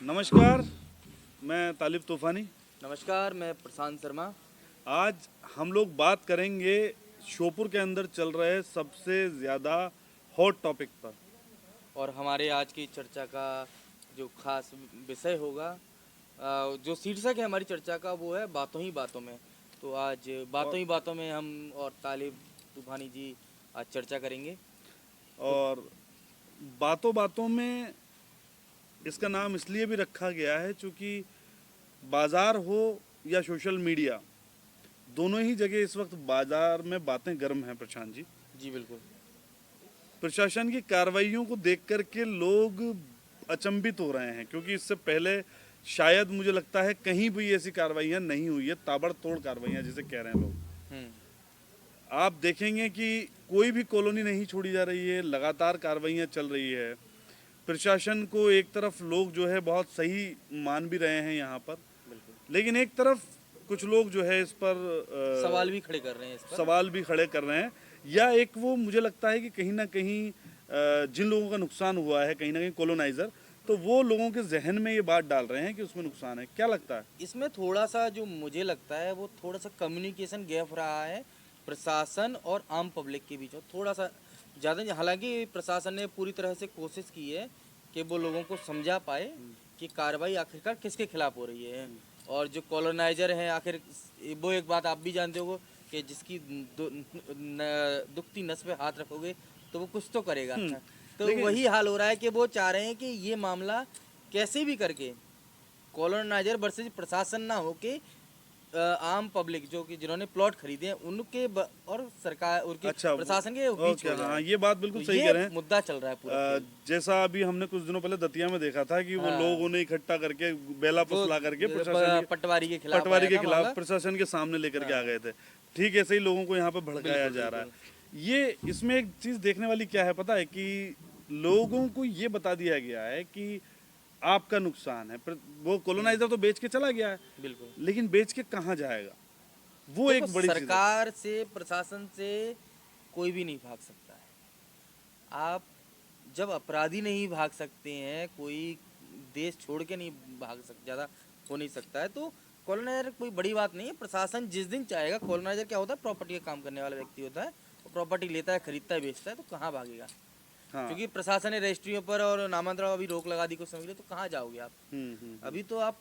नमस्कार, मैं तालिब तूफ़ानी। नमस्कार, मैं प्रशांत शर्मा। आज हम लोग बात करेंगे श्योपुर के अंदर चल रहे सबसे ज़्यादा हॉट टॉपिक पर। और हमारे आज की चर्चा का जो खास विषय होगा, जो शीर्षक है हमारी चर्चा का, वो है बातों ही बातों में। तो आज बातों ही बातों में हम और तालिब तूफानी जी आज चर्चा करेंगे। तो और बातों बातों में इसका नाम इसलिए भी रखा गया है क्योंकि बाज़ार हो या सोशल मीडिया, दोनों ही जगह इस वक्त बाज़ार में बातें गर्म हैं प्रशांत जी। जी बिल्कुल। प्रशासन की कार्रवाइयों को देख कर के लोग अचंभित हो रहे हैं क्योंकि इससे पहले शायद मुझे लगता है कहीं भी ऐसी कार्रवाइयाँ नहीं हुई है, ताबड़तोड़ कार्रवाइयाँ जिसे कह रहे हैं लोग। हम्म। आप देखेंगे कि कोई भी कॉलोनी नहीं छोड़ी जा रही है, लगातार कार्रवाइयाँ चल रही है। प्रशासन को एक तरफ लोग जो है बहुत सही मान भी रहे हैं यहाँ पर, बिल्कुल लेकिन एक तरफ कुछ लोग जो है इस पर सवाल भी खड़े कर रहे हैं इस पर। सवाल भी खड़े कर रहे हैं। या एक वो मुझे लगता है कि कहीं ना कहीं जिन लोगों का नुकसान हुआ है, कहीं ना कहीं कॉलोनाइजर, तो वो लोगों के जहन में ये बात डाल रहे हैं कि उसमें नुकसान है। क्या लगता है? इसमें थोड़ा सा जो मुझे लगता है वो थोड़ा सा कम्युनिकेशन गैप रहा है प्रशासन और आम पब्लिक के बीच में, थोड़ा सा ज़्यादा नहीं। हालांकि प्रशासन ने पूरी तरह से कोशिश की है कि वो लोगों को समझा पाए कि कार्रवाई आखिरकार किसके खिलाफ हो रही है। और जो कॉलोनाइजर हैं, आखिर वो एक बात आप भी जानते हो कि जिसकी दुखती नस पे हाथ रखोगे तो वो कुछ तो करेगा। तो लेकिन वही हाल हो रहा है कि वो चाह रहे हैं कि ये मामला कैसे भी करके कॉलोनाइजर वर्सेस प्रशासन ना हो के आम पब्लिक जो कि जिन्होंने प्लॉट खरीदे हैं उनके और सरकार उनके अच्छा, प्रशासन के बीच ओके, हो हाँ, जाए। ये बात बिल्कुल तो सही ये कह रहे हैं। मुद्दा चल रहा है पूरा खेल। जैसा अभी हमने कुछ दिनों पहले दतिया में देखा था कि वो हाँ। लोगों ने इकट्ठा करके बेला वो फुसला करके प्रशासन पटवारी के खिलाफ पटवारी आया के था खिलाफ मामला। प्रशासन के सामने लेकर के आ हाँ। गए थे। ठीक, ऐसे ही लोगों को यहाँ पे भड़काया बिल्कुल जा रहा है। बिल्कुल। ये इसमें एक चीज देखने वाली क्या है पता है कि लोगों को ये बता दिया गया है कि आपका नुकसान है। वो कॉलोनाइजर तो बेच के चला गया है, बिल्कुल लेकिन बेच के कहाँ जाएगा, वो देखो, एक बड़ी चीज है। सरकार से प्रशासन से कोई भी नहीं भाग सकता है। आप जब अपराधी नहीं भाग सकते हैं, कोई देश छोड़ के नहीं भाग सक ज़्यादा हो नहीं सकता है, तो कॉलोनाइजर कोई बड़ी बात नहीं है। प्रशासन जिस दिन चाहेगा, कॉलोनाइजर क्या होता है, प्रॉपर्टी का काम करने वाला व्यक्ति होता है, वो प्रॉपर्टी लेता है, खरीदता है, बेचता है, तो कहाँ भागेगा। हाँ। क्योंकि प्रशासन ने रजिस्ट्रियों पर और नामांतरण अभी रोक लगा दी कुछ समय के लिए, तो कहाँ जाओगे आप। अभी तो आप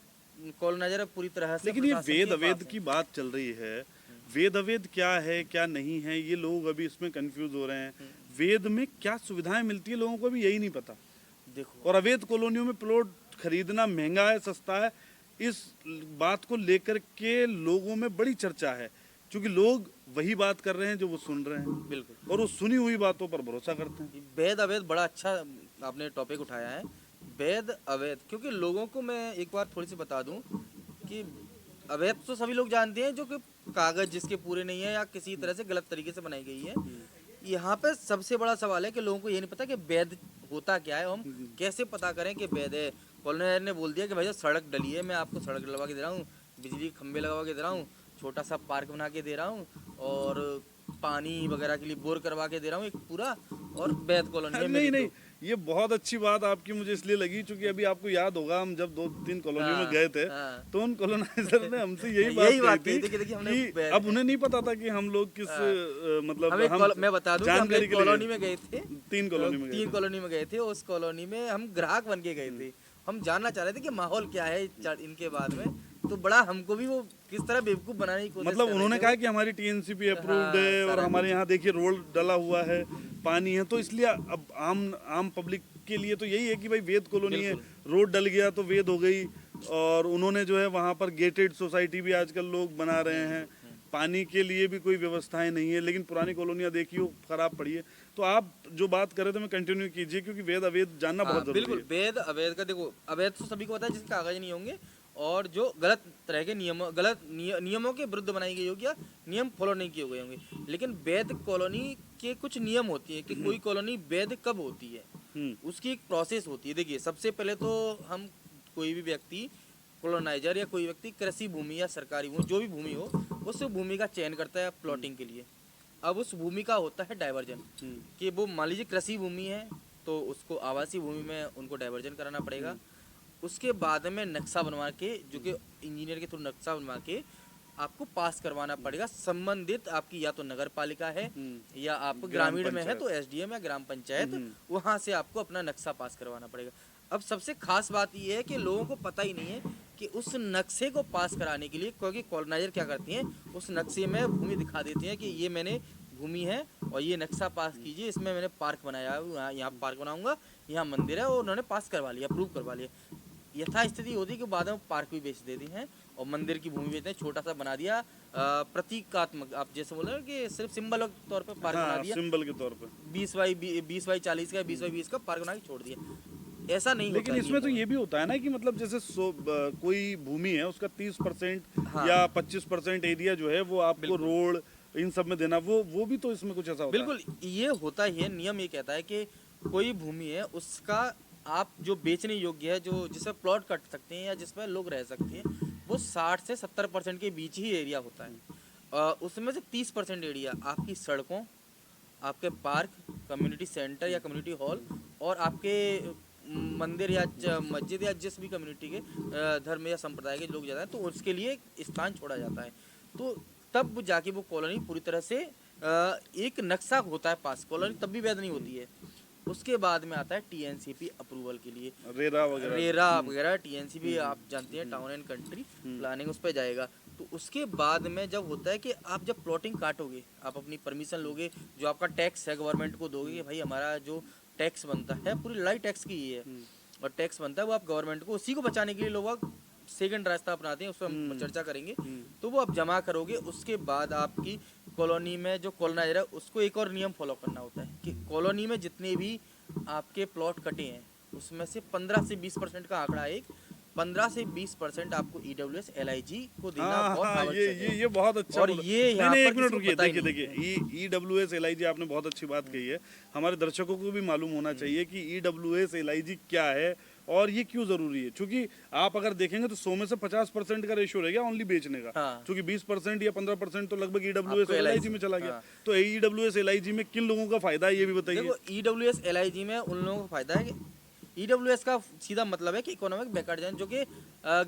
कॉलोनाइजर पूरी तरह से लेकिन ये प्रशासन वेद के अवेद पास की है। बात चल रही है। वेद अवेद क्या है क्या नहीं है, ये लोग अभी इसमें कंफ्यूज हो रहे हैं। वेद में क्या सुविधाएं मिलती है लोगों को अभी यही नहीं पता। देखो, और अवैध कॉलोनियों में प्लॉट खरीदना महंगा है सस्ता है, इस बात को लेकर के लोगों में बड़ी चर्चा है क्योंकि लोग वही बात कर रहे हैं जो वो सुन रहे हैं बिल्कुल और वो सुनी हुई बातों पर भरोसा करते हैं। वैध अवैध बड़ा अच्छा आपने टॉपिक उठाया है। वैध अवैध, क्योंकि लोगों को मैं एक बार थोड़ी सी बता दूं कि अवैध तो सभी लोग जानते हैं, जो कि कागज जिसके पूरे नहीं है या किसी तरह से गलत तरीके से बनाई गई है। यहाँ पे सबसे बड़ा सवाल है कि लोगों को ये नहीं पता कि वैध होता क्या है, हम कैसे पता करें कि वैध है। कॉलोनाइजर ने बोल दिया कि भाई सड़क डली है, मैं आपको सड़क डलवा के दे रहा हूँ, बिजली के खंभे लगवा के दे रहा हूँ, छोटा सा पार्क बना के दे रहा हूँ, और पानी वगैरह के लिए बोर करवा के दे रहा हूँ एक पूरा, और वैध कॉलोनी है नहीं मेरी। नहीं, तो ये बहुत अच्छी बात आपकी मुझे इसलिए लगी क्योंकि अभी आपको याद होगा हम जब 2-3 कॉलोनी में हाँ, गए थे, हाँ। तो उन कॉलोनाइजर ने हमसे यही यही बात बात कही कही थी कि देखिए हमने कि अब उन्हें नहीं पता था कि हम लोग किस मतलब हम मैं बता दूं कि हम एक कॉलोनी में गए थे। 3 कॉलोनी में गए तीन थे। कॉलोनी में गए थे। उस कॉलोनी में हम ग्राहक बन के गए थे। हम जानना चाह रहे थे कि माहौल क्या है इनके बाद में। तो बड़ा हमको भी वो किस तरह बेवकूफ बनाने की कोशिश मतलब कर रहे उन्होंने थे कहा वो। कि हमारी टीएनसीपी अप्रूव्ड हाँ, है और सारा हमारे कुछ। यहाँ देखिए रोड डला हुआ है, पानी है, तो इसलिए अब आम पब्लिक के लिए तो यही है कि भाई वेद कॉलोनी है, रोड डल गया तो वेद हो गई। और उन्होंने जो है वहाँ पर गेटेड सोसाइटी भी आजकल लोग बना रहे हैं, पानी के लिए भी कोई व्यवस्थाएं नहीं है, लेकिन पुरानी कॉलोनियाँ देखिए खराब पड़ी है। तो आप जो बात कर रहे थे मैं कंटिन्यू कीजिए क्योंकि वेद अवेद जानना बहुत जरूरी बिल्कुल है। वैध अवैध का देखो, अवैध तो सभी को पता है जिसके कागज नहीं होंगे और जो गलत तरह के नियमों के विरुद्ध बनाई गई होगी या नियम फॉलो नहीं किए गए होंगे। लेकिन वैध कॉलोनी के कुछ नियम होती है कि कोई कॉलोनी वैध कब होती है, उसकी एक प्रोसेस होती है। देखिए, सबसे पहले तो हम कोई भी व्यक्ति कॉलोनाइजर या कोई व्यक्ति कृषि भूमि या सरकारी भूमि जो भी भूमि हो, उस भूमि का चयन करता है प्लॉटिंग के लिए। अब उस भूमि का होता है डाइवर्जन, कि वो मान लीजिए कृषि भूमि है तो उसको आवासीय भूमि में उनको डाइवर्जन कराना पड़ेगा। उसके बाद में नक्शा बनवा के, जो कि इंजीनियर के थ्रू नक्शा बनवा के आपको पास करवाना पड़ेगा। संबंधित आपकी या तो नगर पालिका है या आप ग्रामीण में है तो एसडीएम या ग्राम पंचायत, वहाँ से आपको अपना नक्शा पास करवाना पड़ेगा। अब सबसे खास बात ये है कि लोगों को पता ही नहीं है कि उस नक्शे को पास कराने के लिए, क्योंकि कॉलोनाइजर क्या करती हैं, उस नक्शे में भूमि दिखा देती हैं कि ये मैंने भूमि है और ये नक्शा पास कीजिए, इसमें मैंने पार्क बनाया है, यहाँ पार्क बनाऊंगा, यहाँ मंदिर है, और उन्होंने पास करवा लिया, अप्रूव करवा लिया। यथा स्थिति होती है कि बाद में पार्क भी बेच देती हैं और मंदिर की भूमि बेचते हैं, छोटा सा बना दिया, प्रतीकात्मक, आप जैसे बोल रहे हो कि सिर्फ सिंबल के तौर पे पार्क बना दिया, सिंबल के तौर पे 20x40 का, 20x20 का पार्क बना के छोड़ दिया। ऐसा नहीं होता। लेकिन इसमें तो ये भी होता है ना कि मतलब जैसे कोई भूमि है उसका 30% या 25% एरिया जो है वो आपको रोड इन सब में देना, वो भी तो इसमें कुछ ऐसा होता है। बिल्कुल, ये होता ही है। नियम ये कहता है कि कोई भूमि है उसका आप जो बेचने योग्य है, जो जिसमें प्लॉट कट सकते हैं या जिसमें लोग रह सकते हैं, वो 60 से 70% के बीच ही एरिया होता है। उसमें से 30% एरिया आपकी सड़कों, आपके पार्क, कम्युनिटी सेंटर या कम्युनिटी हॉल और आपके मंदिर या मस्जिद या जिस भी कम्युनिटी के धर्म या संप्रदाय के लोग जाते हैं, तो उसके लिए स्थान छोड़ा जाता है। तो तब जाके वो कॉलोनी पूरी तरह से एक नक्शा होता है पास, कॉलोनी तब भी वैध नहीं होती है। उसके बाद में आता है टीएनसीपी अप्रूवल के लिए, रेरा वगैरह टीएनसीपी आप जानते हैं, टाउन एंड कंट्री प्लानिंग, उस पर जाएगा। तो उसके बाद में जब होता है कि आप जब प्लॉटिंग काटोगे, आप अपनी परमिशन लोगे, जो आपका टैक्स है गवर्नमेंट को दोगे कि भाई हमारा जो टैक्स बनता है पूरी लड़ाई टैक्स की ही है, और टैक्स बनता है वो आप गवर्नमेंट को, उसी को बचाने के लिए लोग सेकंड रास्ता अपनाते हैं, उस पर हम चर्चा करेंगे। तो वो आप जमा करोगे, उसके बाद आपकी कॉलोनी में जो कॉलोनाइजर है उसको एक और नियम फॉलो करना होता है कि कॉलोनी में जितने भी आपके प्लॉट कटे हैं उसमें से 15 से 20% का आंकड़ा, एक 15 से 20% आपको ईडब्ल्यूएस एलआईजी को देना बहुत आवश्यक है। ये बहुत अच्छा। और ये यहाँ पर एक मिनट रुकिए, देखिए ईडब्ल्यूएस एलआईजी आपने बहुत अच्छी बात कही है। हमारे दर्शकों को भी मालूम होना चाहिए कि ईडब्ल्यूएस एलआईजी क्या है और ये क्यों जरूरी है। क्योंकि आप अगर देखेंगे तो 100 में से 50% का रेशियो रह गया ओनली बेचने का, क्योंकि 20% या 15% तो लगभग ईडब्ल्यूएस एलआईजी में चला गया। तो ईडब्ल्यूएस एलआईजी में किन लोगों का फायदा है ये भी बताइए। देखो, ईडब्ल्यूएस एलआईजी में उन लोगों का फायदा है कि ईडब्ल्यूएस का सीधा मतलब है कि इकोनॉमिक बैकवर्ड जन, जो कि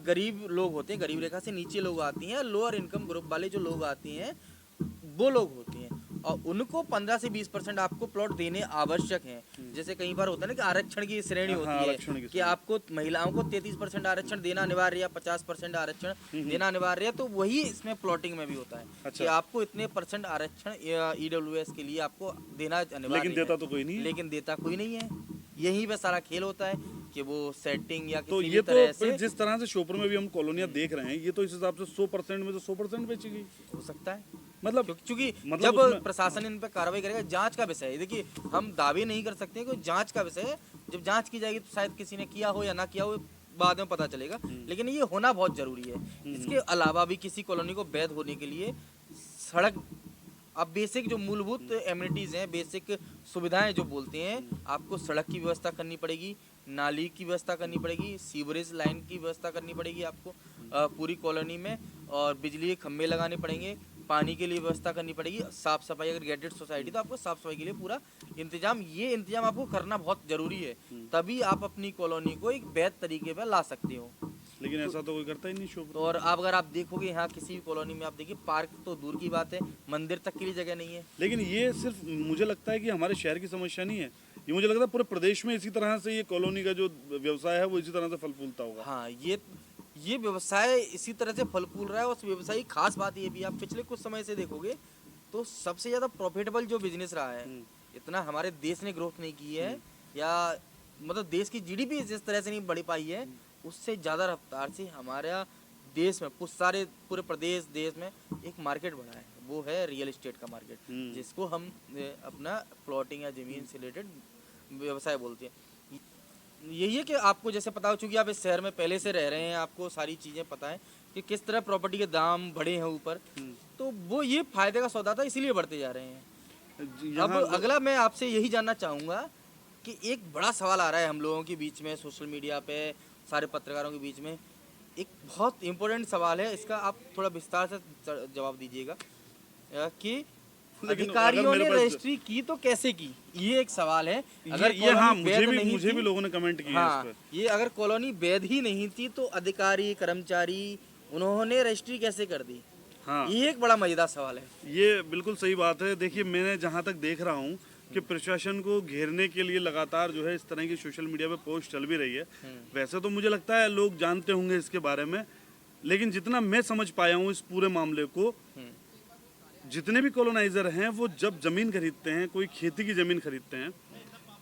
गरीब लोग होते हैं, गरीब रेखा से नीचे लोग आती हैं, लोअर इनकम ग्रुप वाले जो लोग आती हैं वो लोग होते हैं, और उनको 15 से 20% आपको प्लॉट देने आवश्यक हैं। जैसे कई बार होता है ना कि आरक्षण की श्रेणी होती है कि आपको महिलाओं को 33% आरक्षण देना अनिवार्य है, 50% आरक्षण देना अनिवार्य है, तो वही इसमें प्लॉटिंग में भी होता है कि आपको इतने % आरक्षण ईडब्ल्यूएस के लिए आपको देना अनिवार्य। लेकिन देता तो कोई नहीं है। लेकिन देता कोई नहीं है, यहीं पे सारा खेल होता है कि वो सेटिंग या तो ये तरह तो से, जिस तरह से श्योपुर में भी हम कॉलोनियां देख रहे हैं, ये तो इस हिसाब से 100% में तो 100% बेची गई हो सकता है। मतलब क्योंकि जब प्रशासन इन पर कार्रवाई करेगा, जांच का विषय है। देखिए, हम दावे नहीं कर सकते कि जांच का विषय है, जब जांच की जाएगी तो शायद किसी ने किया हो या ना किया हो बाद में पता चलेगा, लेकिन ये होना बहुत जरूरी है। इसके अलावा भी किसी कॉलोनी को वैध होने के लिए सड़क, अब बेसिक जो मूलभूत एमिनिटीज़ हैं, बेसिक सुविधाएं जो बोलते हैं, आपको सड़क की व्यवस्था करनी पड़ेगी, नाली की व्यवस्था करनी पड़ेगी, सीवरेज लाइन की व्यवस्था करनी पड़ेगी आपको पूरी कॉलोनी में, और बिजली के खंभे लगाने पड़ेंगे, पानी के लिए व्यवस्था करनी पड़ेगी, साफ सफाई, अगर गेटेड सोसाइटी तो आपको साफ सफाई के लिए पूरा इंतजाम, ये इंतजाम आपको करना बहुत जरूरी है, तभी आप अपनी कॉलोनी को एक वैध तरीके पर ला सकते हो। लेकिन ऐसा तो कोई करता ही नहीं शो। और आप अगर आप देखोगे यहाँ किसी भी कॉलोनी में, आप देखिए पार्क तो दूर की बात है, मंदिर तक के लिए जगह नहीं है। लेकिन ये सिर्फ मुझे लगता है कि हमारे शहर की समस्या नहीं है, ये मुझे लगता है पूरे प्रदेश में इसी तरह से ये कॉलोनी का जो व्यवसाय है वो इसी तरह से फल फूलता होगा। हाँ, ये व्यवसाय इसी तरह से फल फूल रहा है। उस व्यवसाय की खास बात ये भी, आप पिछले कुछ समय से देखोगे तो सबसे ज़्यादा प्रॉफिटेबल जो बिजनेस रहा है, इतना हमारे देश ने ग्रोथ नहीं की है, या मतलब देश की जीडीपी जिस तरह से नहीं बढ़ पाई है, उससे ज़्यादा रफ्तार से हमारा देश में पूरे प्रदेश देश में एक मार्केट बढ़ा है, वो है रियल एस्टेट का मार्केट, जिसको हम अपना प्लॉटिंग या ज़मीन से रिलेटेड व्यवसाय बोलते हैं। यही है कि आपको जैसे पता हो, चूँकि आप इस शहर में पहले से रह रहे हैं, आपको सारी चीज़ें पता है कि किस तरह प्रॉपर्टी के दाम बढ़े हैं ऊपर, तो वो ये फायदे का सौदा था, इसीलिए बढ़ते जा रहे हैं। अब अगला मैं आपसे यही जानना चाहूँगा कि एक बड़ा सवाल आ रहा है हम लोगों के बीच में, सोशल मीडिया पे सारे पत्रकारों के बीच में, एक बहुत इम्पोर्टेंट सवाल है, इसका आप थोड़ा विस्तार से जवाब दीजिएगा कि लेकिन अधिकारियों अगर ने मेरे पास रजिस्ट्री की तो कैसे की, ये एक सवाल है। अगर ये हाँ कॉलोनी वैध नहीं मुझे थी- भी लोगों ने कमेंट किए हैं हाँ, इस पर। ये अगर कॉलोनी वैध ही नहीं थी तो अधिकारी कर्मचारी उन्होंने रजिस्ट्री कैसे कर दी, हाँ ये एक बड़ा मजेदार सवाल है। ये बिल्कुल सही बात है। देखिए मैंने जहाँ तक देख रहा हूँ कि प्रशासन को घेरने के लिए लगातार जो है इस तरह की सोशल मीडिया पे पोस्ट चल भी रही है। वैसे तो मुझे लगता है लोग जानते होंगे इसके बारे में, लेकिन जितना मैं समझ पाया हूँ इस पूरे मामले को, जितने भी कॉलोनाइजर हैं वो जब जमीन खरीदते हैं, कोई खेती की जमीन खरीदते हैं,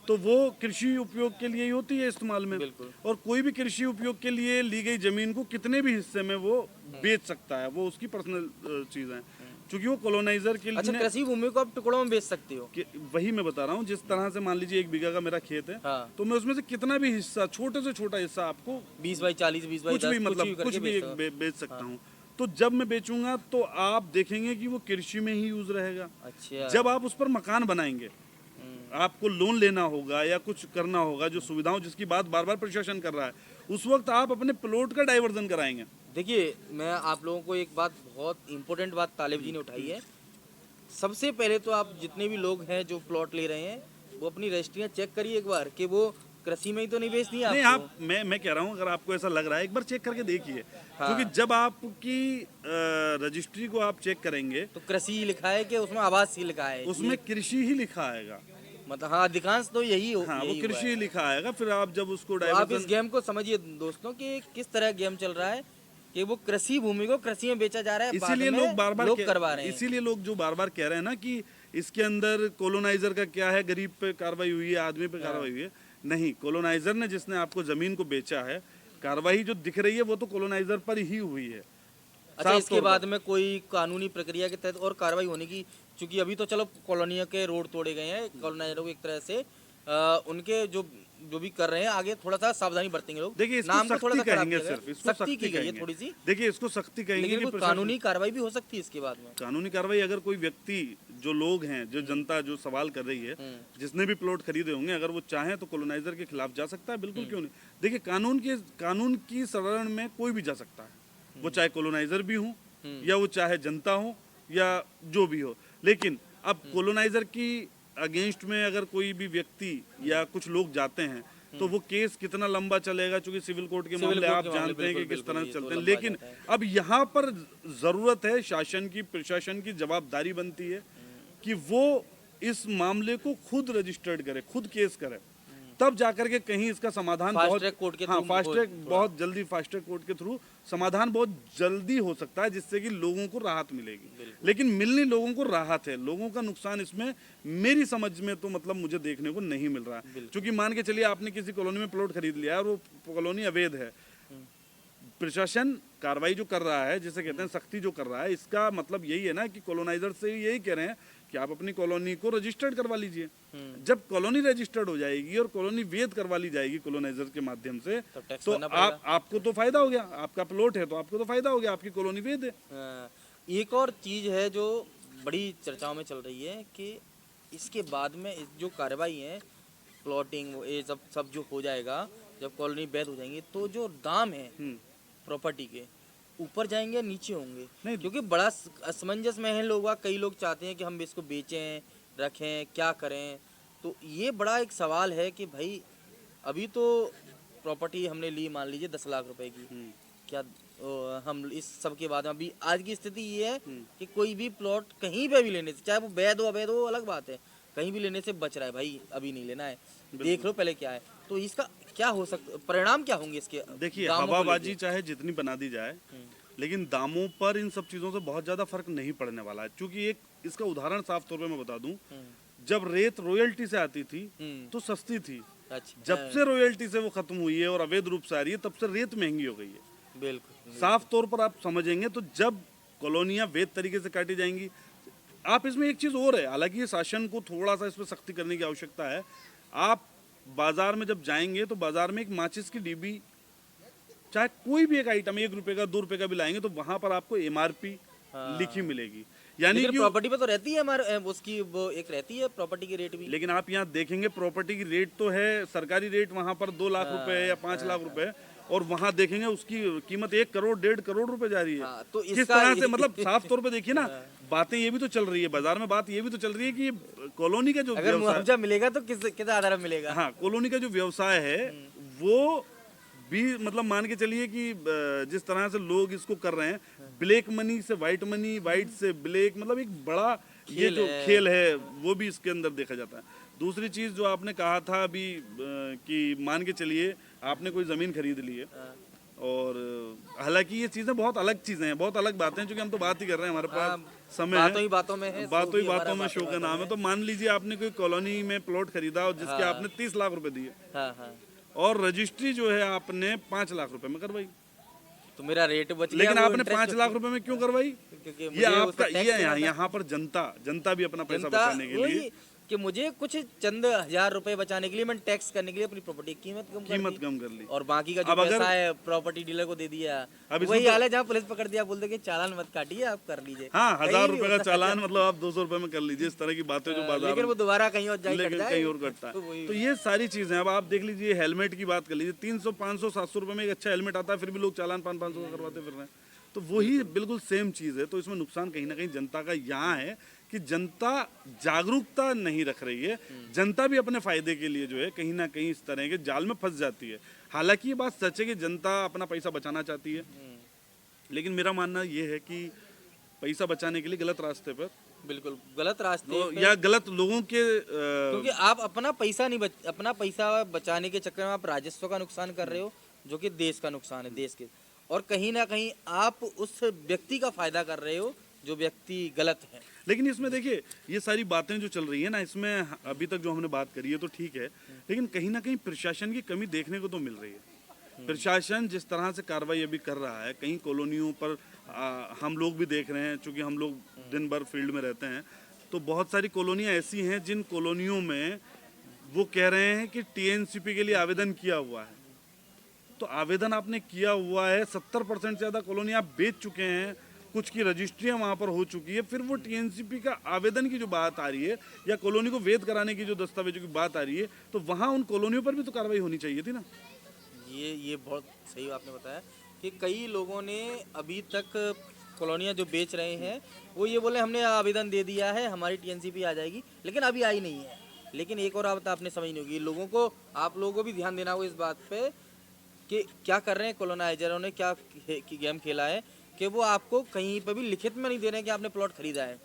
तो वो कृषि उपयोग के लिए ही होती है इस्तेमाल में। बिल्कुल। और कोई भी कृषि उपयोग के लिए ली गई जमीन को कितने भी हिस्से में वो बेच सकता है, वो उसकी पर्सनल चीज है। क्योंकि वो कॉलोनाइजर के अच्छा, लिए कृषि भूमि को आप टुकड़ों में बेच सकते हो। वही मैं बता रहा हूँ, जिस तरह से मान लीजिए 1 बीघा का मेरा खेत है, हाँ। तो मैं उसमें से कितना भी हिस्सा, छोटे से छोटा हिस्सा आपको 20 बाई 40, 20 बाई कुछ 10 भी मतलब करके कुछ भी बेच सकते बेच सकता हूँ। तो जब मैं बेचूंगा तो आप देखेंगे कि वो कृषि में ही यूज रहेगा। हो। अच्छा। जब आप उस पर मकान बनाएंगे, आपको लोन लेना होगा या कुछ करना होगा, जो सुविधाओं जिसकी बात बार बार प्रशासन कर रहा है, उस वक्त आप अपने प्लॉट का डाइवर्जन कराएंगे। देखिए, मैं आप लोगों को एक बात, बहुत इम्पोर्टेंट बात तालिब जी ने उठाई है। सबसे पहले तो आप जितने भी लोग हैं जो प्लॉट ले रहे हैं, वो अपनी रजिस्ट्रियाँ चेक करिए एक बार कि वो कृषि में ही तो नहीं बेचनी है नहीं आपको। आप मैं कह रहा हूँ, अगर आपको ऐसा लग रहा है एक बार चेक करके देखिए। हाँ। क्योंकि जब आपकी रजिस्ट्री को आप चेक करेंगे तो कृषि लिखा है कि उसमें आवास ही लिखा है, उसमें कृषि ही लिखा आएगा। मतलब हाँ, अधिकांश तो यही हो, हाँ वो यही हुआ कृषि है। ही लिखा आएगा। फिर आप जब उसको तो आप इस डाइवर्जन, गेम को समझिए दोस्तों कि किस तरह गेम चल रहा है कि वो कृषि भूमि को कृषि में बेचा जा रहा है, बाद इसीलिए में लोग बार बार लोग करवा रहे हैं। इसीलिए लोग जो बार बार कह रहे हैं ना कि इसके अंदर कॉलोनाइजर का क्या है, गरीब पे कार्रवाई हुई है, आदमी पे कार्रवाई हुई है। नहीं, कॉलोनाइजर ने जिसने आपको जमीन को बेचा है, कार्रवाई जो दिख रही है वो तो कॉलोनाइजर पर ही हुई है। अच्छा, साफ इसके तौर बाद पर। में कोई कानूनी प्रक्रिया के तहत और कार्रवाई होने की, चूंकि अभी तो चलो कॉलोनियों के रोड तोड़े गए हैं, कॉलोनाइजरों को एक तरह से उनके जो भी कर रहे हैं, आगे थोड़ा सा सावधानी बरतेंगे लोग। देखिए इसको नाम को थोड़ा सा सख्ती खराब कहेंगे, किया गया। सिर्फ इसको सख्ती की गई है कहेंगे। थोड़ी सी, देखिए इसको सख्ती कहेंगे लेकिन कि कोई प्रशासन, कानूनी कार्रवाई भी हो सकती है इसके बाद में। कानूनी कार्रवाई अगर कोई व्यक्ति, जो लोग हैं, जो जनता जो सवाल कर रही है, जिसने भी प्लॉट खरीदे होंगे, अगर वो चाहे तो कॉलोनाइजर के खिलाफ जा सकता है। बिल्कुल, क्यों नहीं। देखिए कानून की शरण में कोई भी जा सकता है, वो चाहे कॉलोनाइजर भी हो या वो चाहे जनता हो या जो भी हो। लेकिन अब कॉलोनाइजर की अगेंस्ट में अगर कोई भी व्यक्ति या कुछ लोग जाते हैं तो वो केस कितना लंबा चलेगा, क्योंकि सिविल कोर्ट के मामले आप जानते हैं कि किस तरह से चलते हैं। लेकिन अब यहाँ पर जरूरत है शासन की, प्रशासन की जवाबदारी बनती है कि वो इस मामले को खुद रजिस्टर्ड करे, खुद केस करे, तब जाकर के कहीं इसका समाधान फास्ट ट्रैक कोर्ट के हाँ थ्रू फास्ट ट्रैक थोड़ा। बहुत जल्दी, फास्ट ट्रैक कोर्ट के थ्रू समाधान बहुत जल्दी हो सकता है, जिससे कि लोगों को राहत मिलेगी। लेकिन मिलनी लोगों को राहत है, लोगों का नुकसान इसमें मेरी समझ में तो मतलब मुझे देखने को नहीं मिल रहा है। क्योंकि मान के चलिए आपने किसी कॉलोनी में प्लॉट खरीद लिया और वो कॉलोनी अवैध है, प्रशासन कार्रवाई जो कर रहा है, जिसे कहते हैं सख्ती जो कर रहा है, इसका मतलब यही है ना कि कॉलोनाइजर से यही कह रहे हैं कि आप अपनी कॉलोनी को रजिस्टर्ड करवा लीजिए। जब कॉलोनी रजिस्टर्ड हो जाएगी और कॉलोनी वैध करवा ली जाएगी कॉलोनाइजर के माध्यम से, टैक्स तो भरना पड़ेगा। आपको तो फायदा हो गया, आपका प्लॉट है तो आपको तो फायदा हो गया, आपकी कॉलोनी वैध है। एक और चीज़ है जो बड़ी चर्चाओं में चल रही है कि इसके बाद में जो कार्रवाई है, प्लॉटिंग ये सब जो हो जाएगा, जब कॉलोनी वैध हो जाएंगी, तो जो दाम है प्रॉपर्टी के ऊपर जाएंगे या नीचे होंगे? नहीं। क्योंकि बड़ा असमंजस में है लोग, कई लोग चाहते हैं कि हम इसको बेचें, रखें, क्या करें। तो ये बड़ा एक सवाल है कि भाई अभी तो प्रॉपर्टी हमने ली, मान लीजिए 10 लाख रुपए की, क्या हम इस सब के बाद में अभी आज की स्थिति ये है कि कोई भी प्लॉट कहीं पे भी लेने से, चाहे वो वैध हो अवैध हो अलग बात है, कहीं भी लेने से बच रहा है, भाई अभी नहीं लेना है, देख लो पहले क्या है। तो इसका क्या हो सकता, परिणाम क्या होंगे इसके? देखिए दामों को हवाबाजी लेके? चाहे जितनी बना दी जाए, लेकिन दामों पर इन सब चीजों से बहुत ज्यादा फर्क नहीं पड़ने वाला है। क्योंकि एक इसका उदाहरण साफ तौर पे मैं बता दूं, जब रेत रॉयल्टी से आती थी तो सस्ती थी, अच्छा, जब से रॉयल्टी से वो खत्म हुई है और अवैध रूप से आ रही है, तब से रेत महंगी हो गई है। बिल्कुल साफ तौर पर आप समझेंगे तो जब कॉलोनियां वैध तरीके से काटी जाएंगी, आप इसमें एक चीज और है, हालांकि ये शासन को थोड़ा सा इसमें सख्ती करने की आवश्यकता है। आप बाजार में जब जाएंगे तो बाजार में एक माचिस की डिब्बी, चाहे कोई भी एक आइटम 1 रुपए का 2 रुपए का भी लाएंगे तो वहां पर आपको MRP लिखी मिलेगी। यानी कि प्रॉपर्टी पे तो रहती है हमारे उसकी वो एक रहती है प्रॉपर्टी की रेट भी। लेकिन आप यहाँ देखेंगे प्रॉपर्टी की रेट तो है, सरकारी रेट वहां पर 2 लाख रुपए या 5 लाख रुपए, और वहाँ देखेंगे उसकी कीमत 1 करोड़ 1.5 करोड़ रुपए जा रही है। हाँ, तो किस इसका तरह से, मतलब साफ तौर पे देखिए ना, बातें ये भी तो चल रही है बाजार में, बात ये भी तो चल रही है कि कॉलोनी का जो अगर व्यवसाय, मुआवजा मिलेगा तो किस आधार पर मिलेगा? हाँ, कॉलोनी का जो व्यवसाय है वो भी, मतलब मान के चलिए कि जिस तरह से लोग इसको कर रहे हैं, ब्लैक मनी से वाइट मनी, वाइट से ब्लैक, मतलब एक बड़ा ये जो खेल है वो भी इसके अंदर देखा जाता है। दूसरी चीज जो आपने कहा था अभी कि मान के चलिए आपने कोई जमीन खरीद ली है, और हालांकि ये चीजें बहुत अलग चीजें हैं, बहुत अलग बातें हैं, क्योंकि हम तो बात ही कर रहे हैं, हमारे पास समय बातों है, ही बातों में है, बातों ही बातों में शो का नाम है। तो मान लीजिए आपने कोई कॉलोनी में प्लॉट खरीदा और जिसके आपने 30 लाख रुपए दिए, हाँ हाँ, और रजिस्ट्री जो है आपने 5 लाख रुपए में करवाई, तो मेरा रेट बच गया। लेकिन वो आपने interest 5 लाख रुपए में क्यों करवाई? क्योंकि ये मुझे उसका आपका, टैक्स ये देना था। यहाँ पर जनता भी अपना पैसा जनता बचाने के लिए वही कि मुझे कुछ चंद हजार रुपए बचाने के लिए मैंने टैक्स करने के लिए अपनी प्रॉपर्टी की कीमत कम कर ली, और बाकी का जो अब अगर- पैसा है प्रॉपर्टी डीलर को दे दिया। अब इसमें वही तो- हाल है जहाँ पुलिस पकड़ दिया, बोलते कि चालान मत काटिए, आप कर लीजिए। हाँ, कहीं 1000 भी रुपए का होता है। चालान, मतलब आप 200 रुपए में कर लीजिए, इस तरह की बातें जो बाजार लेकिन में, वो दोबारा कहीं और जाए, लेकिन कहीं और कटता तो है। वही- तो ये सारी चीजें, अब आप देख लीजिए हेलमेट की बात कर लीजिए, 300 500 700 रुपए में एक अच्छा हेलमेट आता है, फिर भी लोग चालान 500 का करवाते फिर रहे हैं। तो वही बिल्कुल सेम चीज है। तो इसमें नुकसान कहीं ना कहीं जनता का यहाँ है कि जनता जागरूकता नहीं रख रही है, जनता भी अपने फायदे के लिए जो है कहीं ना कहीं इस तरह के जाल में फंस जाती है। हालांकि ये बात सच है कि जनता अपना पैसा बचाना चाहती है, लेकिन मेरा मानना ये है कि पैसा बचाने के लिए गलत रास्ते पर, बिल्कुल गलत रास्ते पे, या गलत लोगों के क्योंकि आप अपना पैसा नहीं अपना पैसा बचाने के चक्कर में आप राजस्व का नुकसान कर रहे हो, जो कि देश का नुकसान है, देश के, और कहीं ना कहीं आप उस व्यक्ति का फायदा कर रहे हो जो व्यक्ति गलत है। लेकिन इसमें देखिए ये सारी बातें जो चल रही है ना, इसमें अभी तक जो हमने बात करी है तो ठीक है, लेकिन कहीं ना कहीं प्रशासन की कमी देखने को तो मिल रही है। प्रशासन जिस तरह से कार्रवाई अभी कर रहा है, कहीं कॉलोनियों पर हम लोग भी देख रहे हैं, चूंकि हम लोग दिन भर फील्ड में रहते हैं, तो बहुत सारी कॉलोनियाँ ऐसी हैं जिन कॉलोनियों में वो कह रहे हैं कि टीएनसीपी के लिए आवेदन किया हुआ है। तो आवेदन आपने किया हुआ है, 70% से ज़्यादा कॉलोनी आप बेच चुके हैं, कुछ की रजिस्ट्रियाँ वहाँ पर हो चुकी है, फिर वो टीएनसीपी का आवेदन की जो बात आ रही है या कॉलोनी को वैध कराने की जो दस्तावेजों की बात आ रही है, तो वहाँ उन कॉलोनियों पर भी तो कार्रवाई होनी चाहिए थी ना। ये बहुत सही आपने बताया कि कई लोगों ने अभी तक कॉलोनियाँ जो बेच रहे हैं वो ये बोले हमने आवेदन दे दिया है, हमारी टीएनसीपी आ जाएगी, लेकिन अभी आई नहीं है। लेकिन एक और बात आपने समझ नहीं होगी, लोगों को, आप लोगों को भी ध्यान देना होगा इस बात पे कि क्या कर रहे हैं कॉलोनाइजरों ने, क्या गेम खेला है कि वो आपको कहीं पर भी लिखित में नहीं दे रहे हैं कि आपने प्लॉट खरीदा है।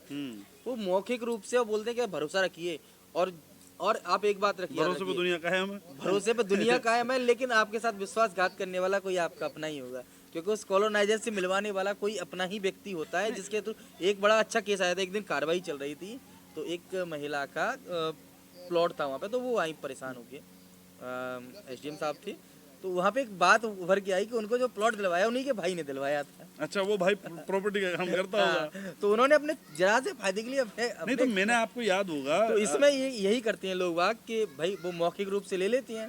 वो मौखिक रूप से वो बोलते हैं कि भरोसा रखिए, और आप एक बात रखिए, भरोसे पे दुनिया कायम है, भरोसे पे दुनिया कायम है, लेकिन आपके साथ विश्वासघात करने वाला कोई आपका अपना ही होगा, क्योंकि उस कॉलोनाइजर से मिलवाने वाला कोई अपना ही व्यक्ति होता है। जिसके थ्रू एक बड़ा अच्छा केस आया था, एक दिन कार्रवाई चल रही थी, तो एक महिला का प्लॉट था वहाँ पे, तो वो आई परेशान हो गए, एसडीएम साहब थे, तो वहाँ पे एक बात उभर के आई कि उनको जो प्लॉट दिलवाया उन्हीं के भाई ने दिलवाया था। अच्छा, वो भाई प्रॉपर्टी का काम करता होगा। तो उन्होंने अपने जरा से फायदे के लिए नहीं, तो मैंने आपको याद होगा, तो इसमें यही करते हैं लोग बाग कि भाई वो मौखिक रूप से ले लेती हैं,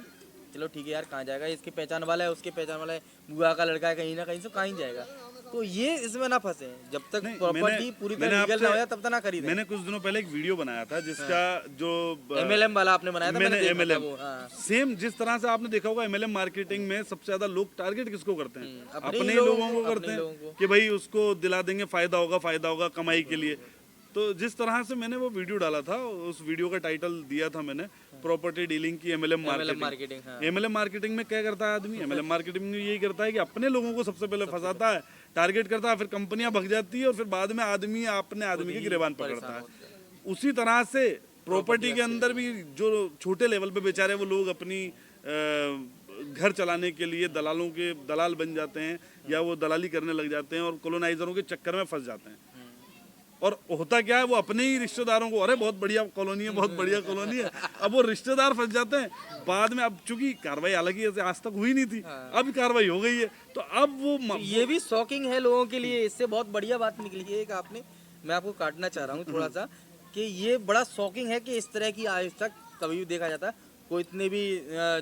चलो ठीक है यार, कहाँ जाएगा, इसके पहचान वाला है, उसके पहचान वाला है, बुआ का लड़का है, कहीं ना कहीं से कहीं जाएगा। तो ये इसमें ना फंसे, जब तक प्रॉपर्टी पूरी तरह लीगल ना हो जाए तब तक ना खरीदें। मैंने कुछ दिनों पहले एक वीडियो बनाया था जिसका जो एमएलएम वाला आपने बनाया था, मैंने एमएलएम हाँ। सेम जिस तरह से आपने देखा होगा, एमएलएम मार्केटिंग में सबसे ज्यादा लोग टारगेट किसको करते हैं? अपने अपने ही लोगों को अपने करते लोगों हैं को। कि भाई उसको दिला देंगे, फायदा होगा कमाई के लिए। तो जिस तरह से मैंने वो वीडियो डाला था, उस वीडियो का टाइटल दिया था मैंने, प्रॉपर्टी डीलिंग की एमएलएम मार्केटिंग। हाँ। एमएलएम मार्केटिंग में क्या करता है आदमी? एमएलएम मार्केटिंग में यही करता है कि अपने लोगों को सबसे पहले फंसाता है, टारगेट करता है, फिर कंपनियां भग जाती है और फिर बाद में आदमी अपने आदमी की गिरबान पकड़ता है। उसी तरह से प्रॉपर्टी के अंदर भी जो छोटे लेवल पे बेचारे वो लोग अपनी घर चलाने के लिए दलाल बन जाते हैं, या वो दलाली करने लग जाते हैं और कॉलोनाइजरों के चक्कर में फंस जाते हैं। और होता क्या है, वो अपने ही रिश्तेदारों को, अरे बहुत बढ़िया कॉलोनी है, बहुत बढ़िया कॉलोनी है, अब वो रिश्तेदार फंस जाते हैं बाद में। अब चूंकि कार्रवाई हालांकि ऐसे आज तक हुई नहीं थी, अब कार्रवाई हो गई है, तो अब वो ये भी शॉकिंग है लोगों के लिए। इससे बहुत बढ़िया बात निकली है एक आपने, मैं आपको काटना चाह रहा हूँ थोड़ा सा, कि ये बड़ा शॉकिंग है कि इस तरह की आज तक कभी भी देखा जाता, कोई इतने भी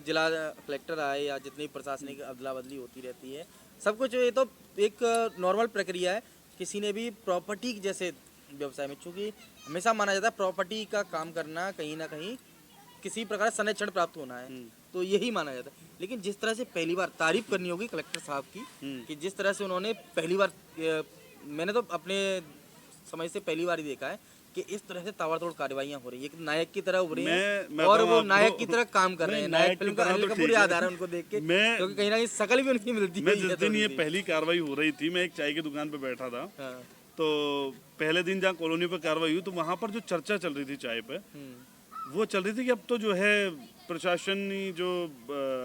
जिला कलेक्टर आए या जितनी प्रशासनिक अदला बदली होती रहती है, सब कुछ ये तो एक नॉर्मल प्रक्रिया है। किसी ने भी प्रॉपर्टी जैसे व्यवसाय में, चूंकि हमेशा माना जाता है प्रॉपर्टी का काम करना कहीं ना कहीं किसी प्रकार संरक्षण प्राप्त होना है, तो यही माना जाता है। लेकिन जिस तरह से पहली बार तारीफ करनी होगी कलेक्टर साहब की कि जिस तरह से उन्होंने पहली बार मैंने तो अपने समय से पहली बार ही देखा है कि इस तरह से ताबड़तोड़ कार्रवाइयां हो रही है, एक नायक की तरह उभरे हैं मैं और बताऊं वो आपको, नायक की तरह काम कर रहे हैं। नायक फिल्म का तरह अनिल तो कपूर ठीक याद है। आ रहा है उनको देख के, मैं- क्योंकि कहीं ना कहीं शकल भी उनकी मिलती मैं है। जिस दिन ये पहली कार्रवाई हो रही थी, मैं एक चाय की दुकान पे बैठा था, तो पहले दिन जहाँ कॉलोनी पर कार्रवाई हुई तो वहाँ पर जो चर्चा चल रही थी चाय पे, वो चल रही थी कि अब तो जो है प्रशासनी जो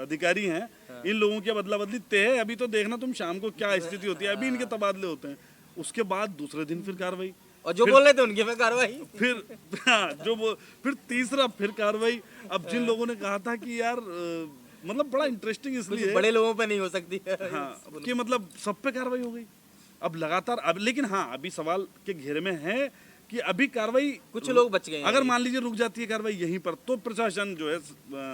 अधिकारी हैं इन लोगों की अदला बदली तय है, अभी तो देखना तुम शाम को क्या स्थिति होती है, अभी इनके तबादले होते हैं। उसके बाद दूसरे दिन फिर कार्रवाई, और जो बोल रहे थे उनके पे कार्रवाई, फिर हाँ, फिर तीसरा फिर कार्रवाई। अब जिन लोगों ने कहा था कि यार मतलब बड़ा इंटरेस्टिंग इसलिए बड़े लोगों पे नहीं हो सकती हाँ कि मतलब सब पे कार्रवाई हो गई अब लगातार। अब लेकिन हाँ अभी सवाल के घेरे में है कि अभी कार्रवाई कुछ लोग बच गए हैं। अगर मान लीजिए रुक जाती है कार्रवाई यहीं पर तो प्रशासन जो है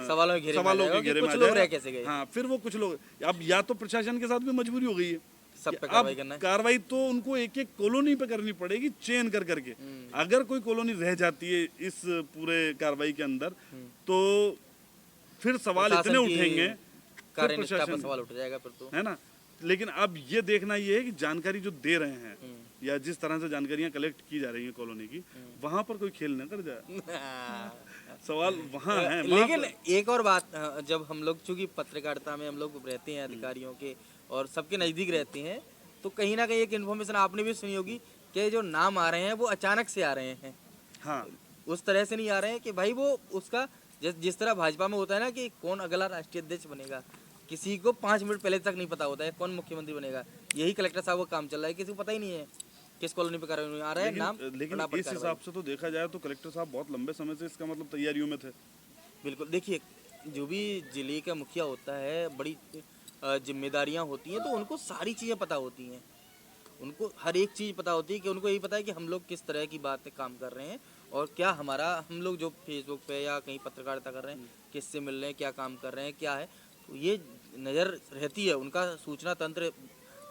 सवालों के घेरे में आ जाएगा कि में कुछ आ लोग जाएगा। रह कैसे गए। हाँ फिर वो कुछ लोग अब या तो प्रशासन के साथ भी मजबूरी हो गई है सब कि पे अब कार्रवाई करना है। कार्रवाई तो उनको एक एक कॉलोनी पे करनी पड़ेगी चेन कर करके। अगर कोई कॉलोनी रह जाती है इस पूरे कार्रवाई के अंदर तो फिर सवाल इतने प्रशासन की उठेंगे, कार्यनिष्ठा पर सवाल उठ जाएगा फिर तो। है ना। लेकिन अब ये देखना ये है कि जानकारी जो दे रहे हैं या जिस तरह से जानकारियां कलेक्ट की जा रही हैं कॉलोनी की, वहां पर कोई खेल न कर जाए। सवाल वहां है। लेकिन एक और बात, जब हम लोग चूंकि पत्रकारिता में हम लोग रहते हैं अधिकारियों के और सबके नज़दीक रहते हैं, तो कहीं ना कहीं एक इन्फॉर्मेशन आपने भी सुनी होगी कि जो नाम आ रहे हैं वो अचानक से आ रहे हैं। हाँ उस तरह से नहीं आ रहे हैं कि भाई वो उसका जिस तरह भाजपा में होता है ना कि कौन अगला राष्ट्रीय अध्यक्ष बनेगा, किसी को 5 मिनट पहले तक नहीं पता होता है कौन मुख्यमंत्री बनेगा। यही कलेक्टर साहब को काम चल रहा है, किसी को पता ही नहीं है किस कॉलोनी पे कार्रवाई आ रहा है नाम। लेकिन इस हिसाब से तो देखा जाए तो कलेक्टर साहब बहुत लंबे समय से इसका मतलब तैयारियों में थे। बिल्कुल, देखिए जो भी जिले का मुखिया होता है बड़ी जिम्मेदारियां होती हैं, तो उनको सारी चीज़ें पता होती हैं, उनको हर एक चीज़ पता होती है कि उनको यही पता है कि हम लोग किस तरह की बात काम कर रहे हैं और क्या हमारा हम लोग जो फेसबुक पे या कहीं पत्रकारिता कर रहे हैं किससे मिल रहे हैं, क्या काम कर रहे हैं, क्या है, तो ये नज़र रहती है। उनका सूचना तंत्र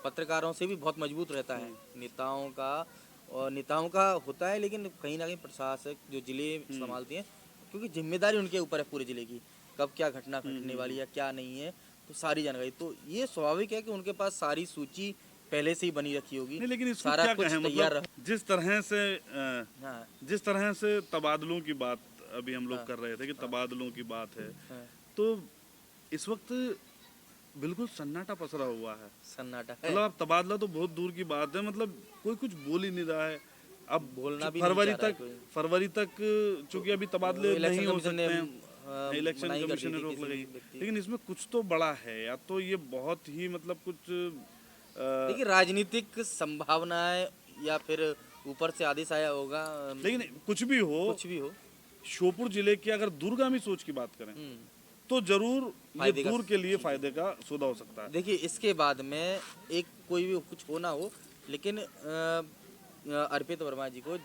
पत्रकारों से भी बहुत मजबूत रहता है, नेताओं का होता है, लेकिन कहीं ना कहीं प्रशासक जो जिले संभालते हैं, क्योंकि जिम्मेदारी उनके ऊपर है पूरे जिले की, कब क्या घटना घटने वाली है क्या नहीं है, तो सारी जानकारी। तो ये स्वाभाविक है कि उनके पास सारी सूची पहले से ही बनी रखी होगी। नहीं, लेकिन इसको सारा क्या कुछ कहें, तैयार मतलब जिस तरह से तबादलों की बात अभी हम लोग कर रहे थे कि तबादलों की बात है, तो इस वक्त बिल्कुल सन्नाटा पसरा हुआ है। सन्नाटा है, मतलब अब तबादला तो बहुत दूर की बात है, मतलब कोई कुछ बोल ही नहीं रहा है। अब बोलना भी फरवरी तक चूंकि अभी तबादले नहीं हो सकते हैं, इलेक्शन मनाही कर कमीशन दी ने थी रोक किसी लगाई, व्यक्ति। लेकिन इसमें कुछ तो बड़ा है, या तो ये बहुत ही मतलब कुछ देखिए राजनीतिक संभावनाएं या फिर ऊपर से आदेश आया होगा, लेकिन कुछ भी हो, श्योपुर जिले की अगर दूरगामी सोच की बात करें तो जरूर ये दूर के लिए फायदे का सौदा हो सकता है। देखिए इसके बाद में एक कोई भी कुछ हो ना हो, लेकिन अर्पित वर्मा जी को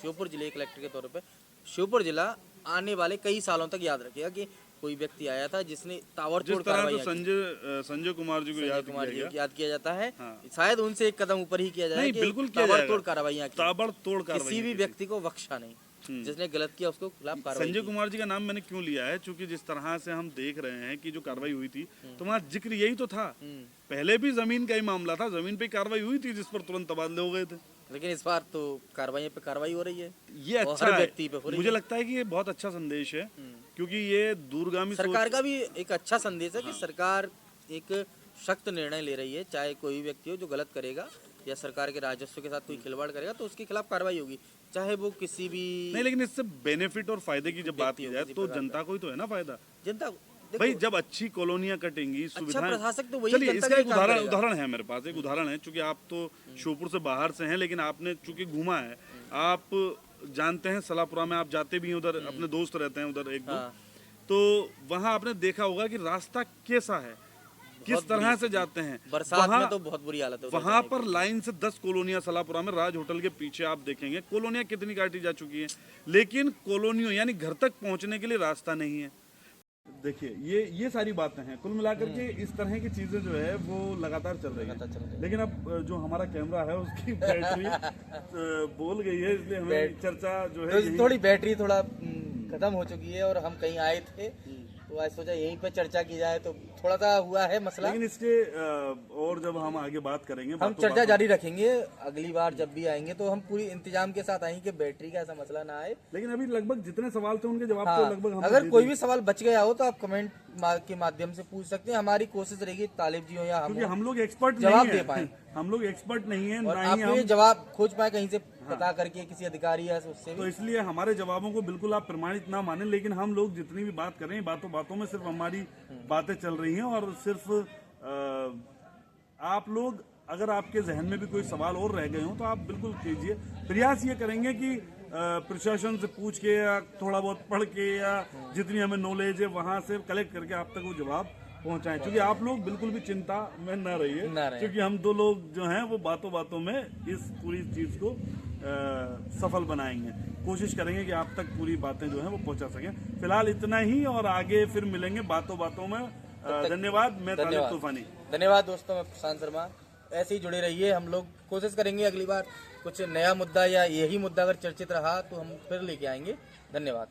श्योपुर जिले कलेक्टर के तौर पे श्योपुर जिला आने वाले कई सालों तक याद रखेगा कि कोई व्यक्ति आया था जिसने ताबड़तोड़ कार्रवाई की। संजय कुमार जी को याद किया जाता है। हाँ। शायद उनसे एक कदम ऊपर ही किया जाए, बिल्कुल ताबड़तोड़ कार्रवाइयां की, ताबड़तोड़ कार्रवाई, किसी भी व्यक्ति को बख्शा नहीं, जिसने गलत किया उसको खिलाफ कार्रवाई। संजय कुमार जी का नाम मैंने क्यों लिया है, क्योंकि जिस तरह से हम देख रहे हैं कि जो कार्रवाई हुई थी तो वहाँ जिक्र यही तो था। पहले भी जमीन का ही मामला था, जमीन पे कार्रवाई हुई थी जिस पर तुरंत तबादले हो गए थे, लेकिन इस बार तो कार्रवाई पे कार्रवाई हो रही है। ये अच्छा व्यक्ति पे हो रही है। मुझे लगता है कि ये बहुत अच्छा संदेश है, क्योंकि ये दूरगामी सरकार का भी एक अच्छा संदेश है कि सरकार एक सख्त निर्णय ले रही है, चाहे कोई व्यक्ति हो जो गलत करेगा या सरकार के राजस्व के साथ कोई खिलवाड़ करेगा तो उसके खिलाफ कार्रवाई होगी, चाहे वो किसी भी नहीं। लेकिन इससे बेनिफिट और फायदे की जब बात की जाए तो जनता को ही तो है ना फायदा। जनता भाई जब अच्छी कॉलोनियां कटेंगी, सुविधाएं, प्रशासक तो वही चलिए जनता इसका के एक काम करेगा। उदाहरण है मेरे पास, एक उदाहरण है, चूंकि आप तो श्योपुर से बाहर से हैं, लेकिन आपने चूंकि घूमा है, आप जानते हैं सलापुरा में आप जाते भी हैं, उधर अपने दोस्त रहते हैं उधर एक दो, तो वहाँ आपने देखा होगा कि रास्ता कैसा है, किस तरह से जाते हैं। बरसात में तो बहुत बुरी हालत है वहाँ पर लाइन से 10 कॉलोनियां सलापुरा में, राज होटल के पीछे आप देखेंगे कॉलोनियां कितनी काटी जा चुकी हैं, लेकिन कॉलोनियों यानी घर तक पहुँचने के लिए रास्ता नहीं है। देखिए ये सारी बातें हैं, कुल मिलाकर के इस तरह की चीजें जो है वो लगातार चल रही है। लेकिन अब जो हमारा कैमरा है उसकी बैटरी बोल गई है, इसलिए हमें चर्चा जो है थोड़ी बैटरी थोड़ा खत्म हो चुकी है और हम कहीं आए थे तो आज सोचा यहीं पे चर्चा की जाए, तो थोड़ा सा हुआ है मसला। लेकिन इसके और जब हम आगे बात करेंगे, हम बातों चर्चा बातों- जारी रखेंगे, अगली बार जब भी आएंगे तो हम पूरी इंतजाम के साथ आएंगे कि बैटरी का ऐसा मसला ना आए। लेकिन अभी लगभग जितने सवाल थे उनके जवाब तो हाँ, लगभग हम अगर कोई भी सवाल बच गया हो तो आप कमेंट के माध्यम से पूछ सकते हैं। हमारी कोशिश रहेगी तालिब जी हो या हम क्योंकि हो, हम लोग एक्सपर्ट जवाब नहीं दे पाएं। है, हम लोग एक्सपर्ट नहीं है, और ना आप ही हम, ये जवाब खोज पाए कहीं से पता करके किसी अधिकारी या उससे तो भी। इसलिए हमारे जवाबों को बिल्कुल आप प्रमाणित ना माने। लेकिन हम लोग जितनी भी बात कर रहे हैं, बातों बातों में सिर्फ हमारी बातें चल रही हैं, और सिर्फ आप लोग, अगर आपके जहन में भी कोई सवाल और रह गए हो तो आप बिल्कुल कीजिए। प्रयास ये करेंगे कि प्रशासन से पूछ के या थोड़ा बहुत पढ़ के या जितनी हमें नॉलेज है वहां से कलेक्ट करके आप तक वो जवाब पहुंचाएं। क्योंकि आप लोग बिल्कुल भी चिंता में न रहिए, क्योंकि हम दो लोग जो हैं वो बातों बातों में इस पूरी चीज को सफल बनाएंगे। कोशिश करेंगे कि आप तक पूरी बातें जो हैं वो पहुंचा सकें। फिलहाल इतना ही, और आगे फिर मिलेंगे बातों बातों में। धन्यवाद। मैं तालिब तूफानी। धन्यवाद दोस्तों, मैं प्रशांत शर्मा। ऐसे ही जुड़े रहिए, हम लोग कोशिश करेंगे अगली बार कुछ नया मुद्दा या यही मुद्दा अगर चर्चित रहा तो हम फिर लेके आएंगे। धन्यवाद।